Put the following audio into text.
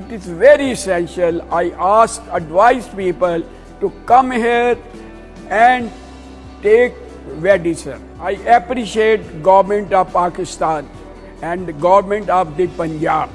It is very essential. I advise people to come here and take medicine. I appreciate government of Pakistan and government of the Punjab.